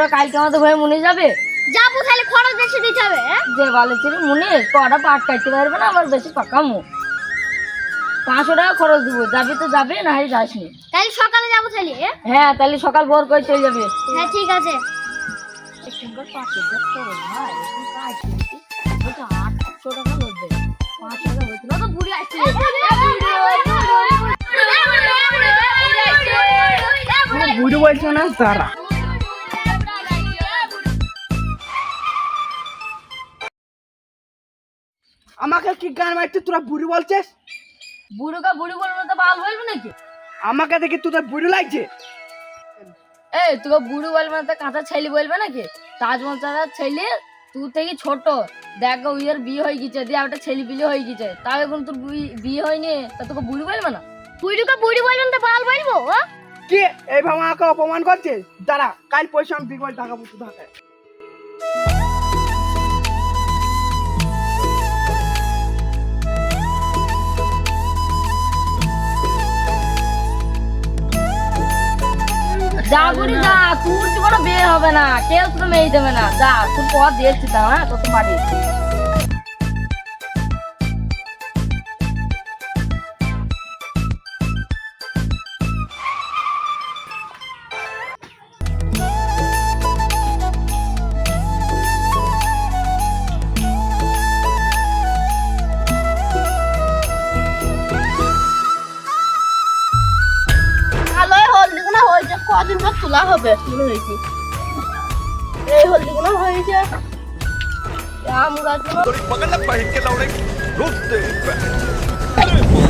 তোরা কালকে আমাদের ঘরে মনে যাবে? যাবো, তাহলে খরচ বেশি দিতে হবে। যে বলেছিল মনে কটা পাট কাটতে পারবে না, আবার বেশি পাকামো। 500 টাকা খরচ দিব, যাবি তো যাবে, না হয় যাসনি। তাহলে সকালে যাবো তাহলে। হ্যাঁ তাহলে সকাল ভোর করে চলে যাবে। হ্যাঁ ঠিক আছে। বুড়ো বলছো না তারা। আমাকে কি গান মারতে তোরা বুড়ি বলছিস? বুড়োকে বুড়ি বলবো তো বাল বলবি নাকি? আমাকে দেখে তোদের বুড়ি লাগছে? এই তোকে বুড়ো বলবে না তো কাঁচা ছেলে বলবে নাকি? তাজমহল চাচার ছেলে তুই থেকে ছোট, দেখ উইয়ের বিয়ে হয়ে গেছে, দিয়ে একটা ছেলে বিয়ে হয়ে গেছে, তাও এখন তোর বিয়ে হয়নি, তা তোকে বুড়ি বলবে না? বুড়িকে বুড়ি বলবেন তো বাল বলবো? কি এইভাবে আমাকে অপমান করছিস? দাঁড়া, কাল পয়সা আমি বিগল টাকা বুঝতে থাকে। যা বুড়ি যা, তোর কি কোনো বিয়ে হবে না, কেউ তোর মেয়ে দেবে না, যা তোর পথ দিয়েছি তা, হ্যাঁ তোর বাড়ি। ভালোই হলদিগুলো হয়েছে, কদিন পর তোলা হবে মনে হয়েছে। এই হলদিগুলো হয়েছে, আম গাছগুলো। पकड़ना पहन के लौड़े रुक दे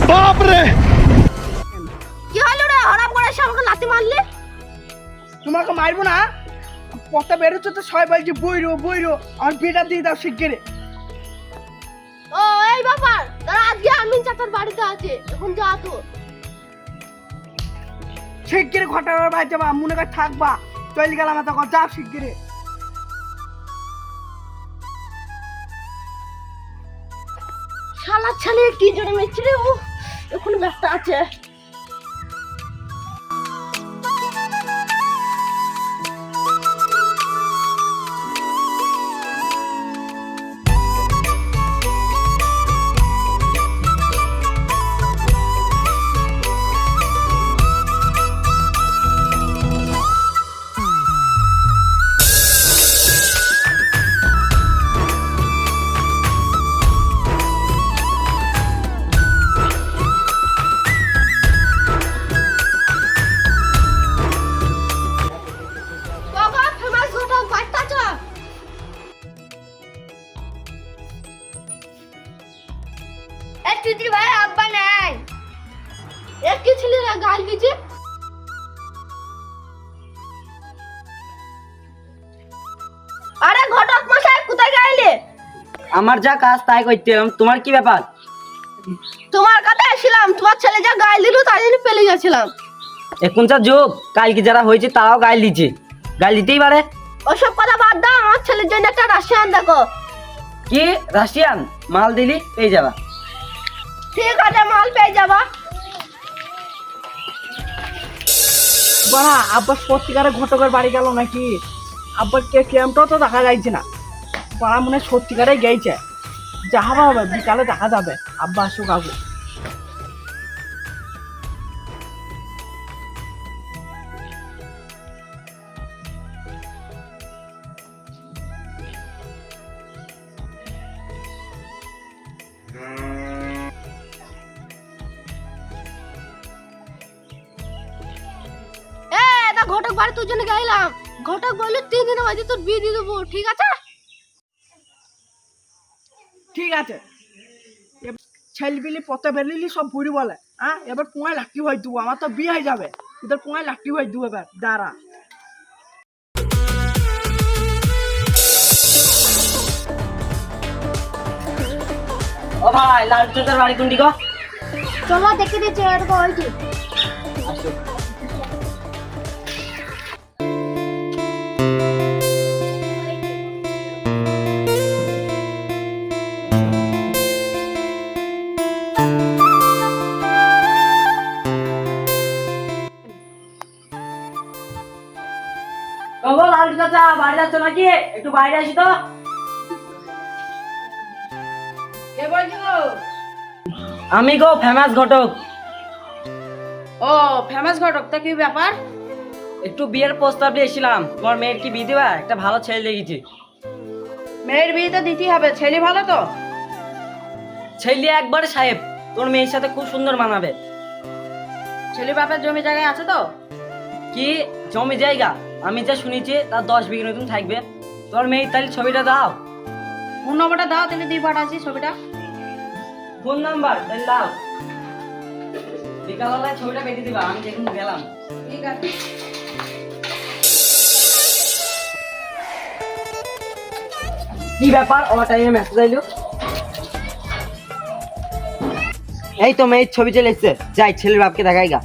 बाप रे। কি হলো রে, হঠাৎ করে এসে আমাকে লাথি মারলি? তোমাকে মারবো না, পথে বেরোচ্ছে তো সবাই বলছে বইরো বইরো, আমার বিয়েটা দিয়ে দাও শিগগিরি। ও এই ব্যাপার, তারা আজকে আমিন চাচার বাড়িতে আছে, এখন যা তো। শিগগিরি ঘটার বাড়ি যাবা, মনে করে থাকবা, চলে গেলাম তখন, যাও শিগগিরি। শালা ছেলে কি জোরে মেরেছে রে, ও এখন ব্যস্ত আছে। বাবা ফেমাস ঘটা বাইটা চা। এই তুই ভাই আব্বা নাই, এক কি ছেলে গাল দিছে। আরে ঘটক মশাই কোথায় গেলে? আমার যা কাজ তাই করতে এলাম, তোমার কি ব্যাপার? তোমার কাছে আসলাম, তোমার ছেলে যা গাল দিল তাই জন্য পেলে গেছিলাম। এখন যা যোগ, কালকে যারা হয়েছে তারাও গাইল দিচ্ছে, গাইল দিতেই পারে। ওসব কথা বাদ দাও, আমার ছেলের জন্য একটা রাশিয়ান দেখো। কি রাশিয়ান? মাল দিলি পেয়ে যাবা। ঠিক আছে, মাল পেয়ে যাবা। বাড়া আব্বা সত্যিকারে ঘটকের বাড়ি গেল নাকি? আব্বার ক্যাম্পটাও তো দেখা যাচ্ছে না, বাড়া মনে হয় সত্যিকারে গেছে। যা হবে বিকালে দেখা যাবে, আব্বা আসুক আগে। এটা ঘটক বাড়ি তোর জন্য গেলাম, ঘটক বললো 3 দিনের মধ্যে তোর বিয়ে দিয়ে দেবো, ঠিক আছে? ঠিক আছে, ছেলবিলি পথে বেরলিলি সব বুড়ি বলে, হ্যাঁ এবার 5 লাখ হয় দেবো, আমার তো বিয়ে হয়ে যাবে, তোদের 5 লাখ হয় দেবো এবার, দাঁড়া। ও ভাই, লাল চোদার বাড়ি কোনটি গো? চলো দেখে দিচ্ছি এরকম হয়েছে। আসো। লাল চাচা বাড়ি যাচ্ছ নাকি? একটু বাইরে আসি তো। কে বলছো? আমি গো ফেমাস ঘটক। ও ফেমাস ঘটক, তা কি ব্যাপার? একটু বিয়ের প্রস্তাব দিয়ে এসেছিলাম। তোমার মেয়ের কি বিয়ে দিবা? একটা ভালো ছেলে দেখেছি। মেয়ের বিয়েতে দিতে হবে, ছেলে ভালো তো? ছেলে একবারে সাহেব, তোর মেয়ের সাথে খুব সুন্দর মানাবে। ছেলে বাপের জমি জায়গায় আছে তো? কি জমি জায়গা? আমি যা শুনেছি তার 10 বিঘে মতন থাকবে। তোর মেয়ের তাহলে ছবিটা দাও। ফোন নম্বরটা দাও, তাহলে দিয়ে পাঠাচ্ছি ছবিটা। ফোন নাম্বার তাহলে দাও। বিকালবেলায় ছবিটা পেতে দিবা, আমি দেখুন গেলাম। ঠিক আছে। কি ব্যাপার, আমার টাইমে মেসেজ আইলো? এই তো মেয়ের ছবি চলে এসছে, যাই ছেলের বাপকে দেখাই গা।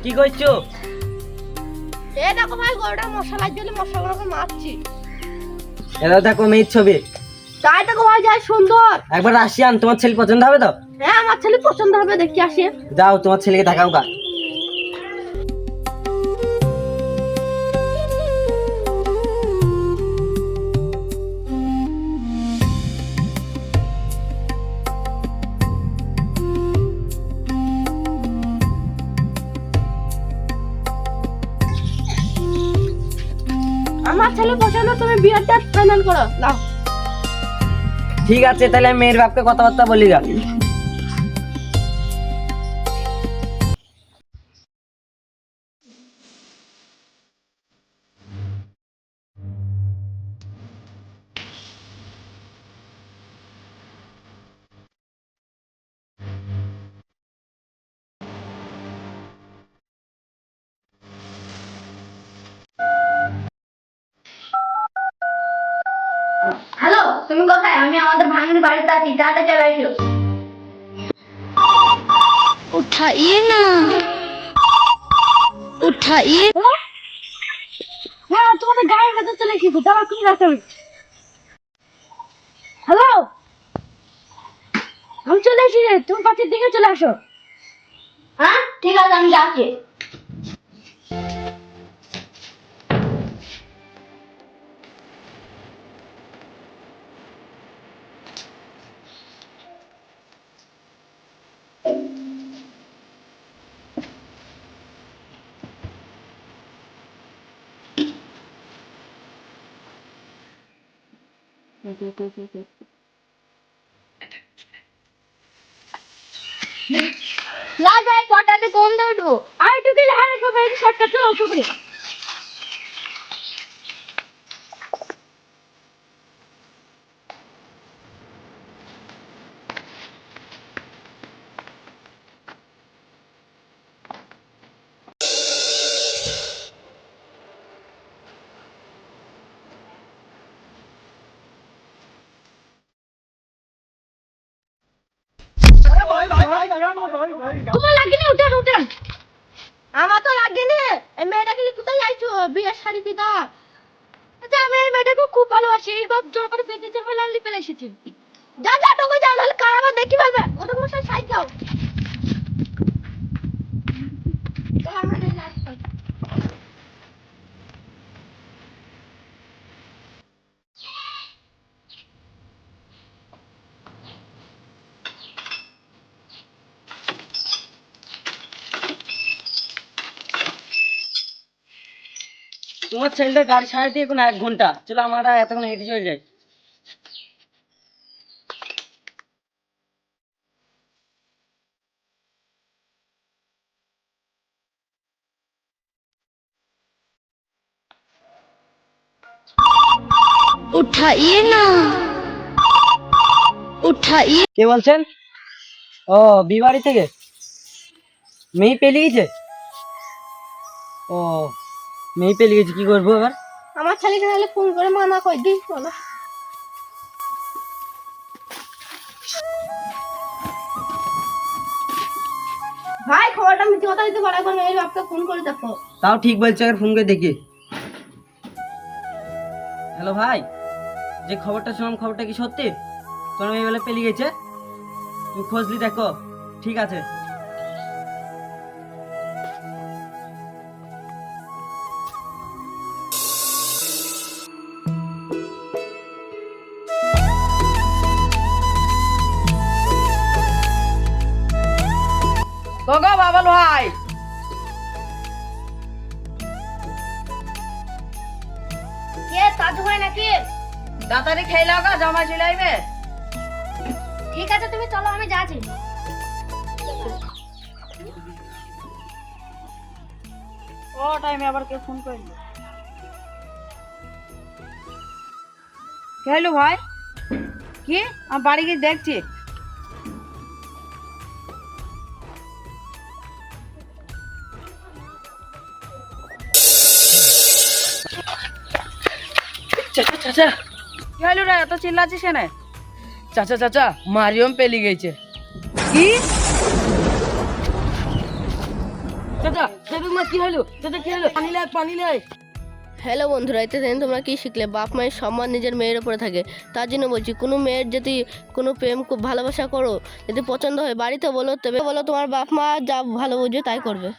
কি করছো? এ দেখো ভাই, গরুটা মশলার জন্য মশলাগুলোকে মারছি। এটা দেখো মেয়ের ছবি। তাই দেখো ভাই, যাই সুন্দর। একবার আসিয়ান, তোমার ছেলে পছন্দ হবে তো? হ্যাঁ, আমার ছেলে পছন্দ হবে, দেখতে আসি। যাও তোমার ছেলেকে দেখাও গা। আমার ছেলে পছন্দ, তুমি বিয়েটা ফাইনাল করো নাও। ঠিক আছে, তাহলে আমি মেয়ের বাপকে কথাবার্তা বলি গা। হ্যালো, তুমি কোথায়? আমি আমাদের ভাঙির বাড়িতে আছি, তাড়াতাড়ি চলে এসো। উঠাইয়ে না, উঠাইয়ে। হ্যাঁ, তোমাদের গাড়ির কাছে চলে এসেছি, দাঁড়াও, তুমি রাখো। হ্যালো, আমি চলে এসেছি, তুমি পাশের দিকে চলে আসো। হ্যাঁ ঠিক আছে, আমি যাচ্ছি। লাগাই পটাতে কোন দাও আর টুকি লাগাই কো বেরি শটটা তো টুকি। তোমার লাগেনি? উঠেন উঠেন। আমার তো লাগেনি। এই মেয়েটাকে কোথায় যাইছো? বিয়ের শাড়ি দিদা। আচ্ছা, আমি এই মেয়েটাকে খুব ভালোবাসি, বাপ জোর করে পেতেছে ফেলে আনলি ফেলে এসেছি। যা যা ঢোকে যাও, নাহলে কার আবার দেখি ফেলবে। ওটা মশাই সাইড দাও। তোমার ছেলেটা গাড়ি ছাড়াইতে এখন 1 ঘন্টা, চলো আমরা এতক্ষণ হেঁটে চলে যাই। उठाइए ना, उठाइए। কে বলছেন? ও বিবাড়ি থেকে মেয়ে পেলে গেছে। ও মেয়ে পেলে গেছে, কি করবো এবার? আমার ছেলেকে তাহলে ফোন করে মানা কই দিই বলো। ভাই, খবরটা মিথ্যে কথা দিতে পারে, এখন এই বাপকে ফোন করে দেখো। তাও ঠিক বলছো, আগে ফোন করে দেখি। হ্যালো ভাই, যে খবরটা শুনলাম খবরটা কি সত্যি? তোর মেয়ে বলে পেলি গেছে, তুই খোঁজলি দেখো। ঠিক আছে। গো বাবল ভাই, কে দাদু ভাই নাকি? তাড়াতাড়ি খেয়ে লাও গা, জামাই চলে আইবে। ঠিক আছে তুমি চলো, আমি যাচ্ছি। ও টাইমে আবার কে ফোন করলো? খেলো ভাই, কি আমি বাড়ি গিয়ে দেখছি। চাচা চাচা কি হলো রে, এত চিল্লাচ্ছিস কেন? চাচা চাচা মারিয়ম পেলি গেছে। কি? চাচা সেদিন কি হলো? চাচা কি হলো? পানি লাই, পানি লাই। হ্যালো বন্ধুরা, এতে দিন তোমরা কি শিখলে? বাপ মায়ের সম্মান নিজের মেয়ের উপরে থাকে। তার জন্য বলছি, কোনো মেয়ের যদি কোনো প্রেম খুব ভালোবাসা করো, যদি পছন্দ হয় বাড়িতে বলো, তবে বলো তোমার বাপ মা যা ভালো বুঝবে তাই করবে।